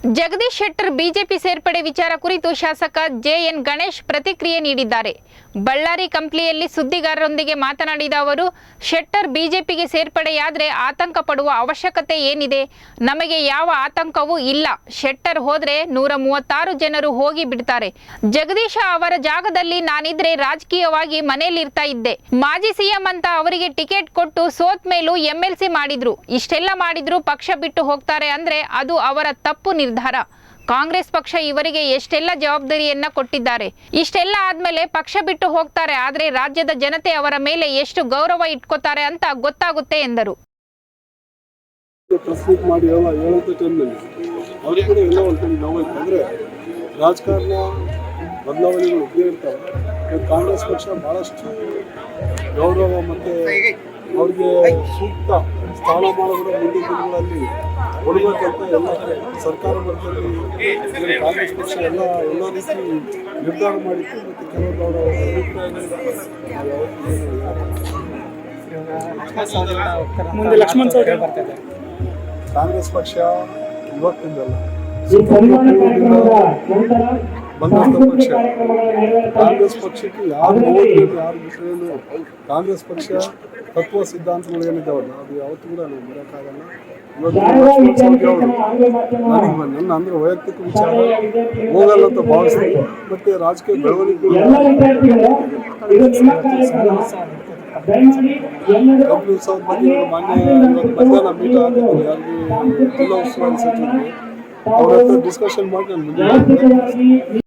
Jagadish Shettar BJP ಸೇರ್ಪಡೆ ವಿಚಾರ ಕುರಿತು ಶಾಸಕ ಜೆಎನ್ ಗಣೇಶ್ ಪ್ರತಿಕ್ರಿಯೆ ನೀಡಿದ್ದಾರೆ. ಬಳ್ಳಾರಿ ಕಂಪ್ಲಿಯಲ್ಲಿ ಸುದ್ದಿಗಾರರೊಂದಿಗೆ ಮಾತನಾಡಿದ ಅವರು, ಶೆಟ್ಟರ್ ಬಿಜೆಪಿಗೆ ಸೇರ್ಪಡೆಯಾದರೆ ಆತಂಕ ಪಡುವ ಅವಶ್ಯಕತೆ ಏನಿದೆ? ನಮಗೆ ಯಾವ ಆತಂಕವೂ ಇಲ್ಲ. ಶೆಟ್ಟರ್ ಹೋದ್ರೆ 136 ಜನರು ಹೋಗಿ ಬಿಡ್ತಾರೆ. ಜಗದೀಶ ಅವರ ಜಾಗದಲ್ಲಿ ನಾನಿದ್ರೆ ರಾಜಕೀಯವಾಗಿ ಮನೆಯಲ್ಲಿರ್ತಾ ಇದ್ದೆ. ಮಾಜಿ ಸಿಎಂ ಅಂತ ಅವರಿಗೆ ಟಿಕೆಟ್ ಕೊಟ್ಟು ಸೋತ್ ಮೇಲೂ MLC ಮಾಡಿದ್ರು. ಇಷ್ಟೆಲ್ಲ ಮಾಡಿದ್ರು ಪಕ್ಷ ಬಿಟ್ಟು ಹೋಗ್ತಾರೆ ಅಂದ್ರೆ ಅದು ಅವರ ತಪ್ಪು ನಿರ್ಧಾರ. ಕಾಂಗ್ರೆಸ್ ಪಕ್ಷ ಇವರಿಗೆ ಎಷ್ಟೆಲ್ಲ ಜವಾಬ್ದಾರಿಯನ್ನ ಕೊಟ್ಟಿದ್ದಾರೆ. ಇಷ್ಟೆಲ್ಲ ಆದ್ಮೇಲೆ ಪಕ್ಷ ಬಿಟ್ಟು ಹೋಗ್ತಾರೆ. ಆದ್ರೆ ರಾಜ್ಯದ ಜನತೆ ಅವರ ಮೇಲೆ ಎಷ್ಟು ಗೌರವ ಇಟ್ಕೋತಾರೆ ಅಂತ ಗೊತ್ತಾಗುತ್ತೆ ಎಂದರು. ರಾಜಕಾರಣ ಬದಲಾವಣೆಗಳು ಇದ್ದೇ ಇರ್ತವೆ. ಕಾಂಗ್ರೆಸ್ ಪಕ್ಷ ಬಹಳಷ್ಟು ಗೌರವ ಮತ್ತು ಅವ್ರಿಗೆ ಸೂಕ್ತ ಸ್ಥಾನಮಾನಗಳು ಮುಂದಿನ ದಿನಗಳಲ್ಲಿ ಕೊಡಬೇಕಂತ ಎಲ್ಲ ಸರ್ಕಾರ ಮಟ್ಟದಲ್ಲಿ ಕಾಂಗ್ರೆಸ್ ಪಕ್ಷ ಎಲ್ಲ ರೀತಿ ನಿರ್ಧಾರ ಮಾಡಿತ್ತು. ಮತ್ತು ಕೆಲವರು ಅವರ ಅಭಿಪ್ರಾಯ ಕಾಂಗ್ರೆಸ್ ಪಕ್ಷ ಇವತ್ತಿಂದಲ್ಲ ಬಂದಂಥ ಪಕ್ಷ. ಕಾಂಗ್ರೆಸ್ ಪಕ್ಷಕ್ಕೆ ಯಾರು ಓದಬೇಕು ಯಾರು ಬಿಟ್ಟರೇನು ಕಾಂಗ್ರೆಸ್ ಪಕ್ಷ ತತ್ವ ಸಿದ್ಧಾಂತಗಳು ಏನಿದ್ದಾವಲ್ಲ ಅದು ಯಾವತ್ತೂ ಕೂಡ ನಾವು ಬರೋಕ್ಕಾಗಲ್ಲ. ನನ್ನ ಅಂದರೆ ವೈಯಕ್ತಿಕ ವಿಚಾರ ಹೋಗಲ್ಲ ಅಂತ ಭಾವಿಸ್ತೀನಿ. ಮತ್ತು ರಾಜಕೀಯ ಬೆಳವಣಿಗೆ ಕಂಪ್ನಿ ಉತ್ಸವದ ಬಗ್ಗೆ ಮಧ್ಯಾಹ್ನ ಮೀಟ್ ಆಗಿದ್ದೀನಿ ಯಾರಿಗೆ ಜಿಲ್ಲಾ ಉಸ್ತುವಾರಿ ಸಚಿವರಿಗೆ ಅವ್ರ ಹತ್ರ ಡಿಸ್ಕಷನ್ ಮಾಡಿ ನಾನು ಮುಂದೆ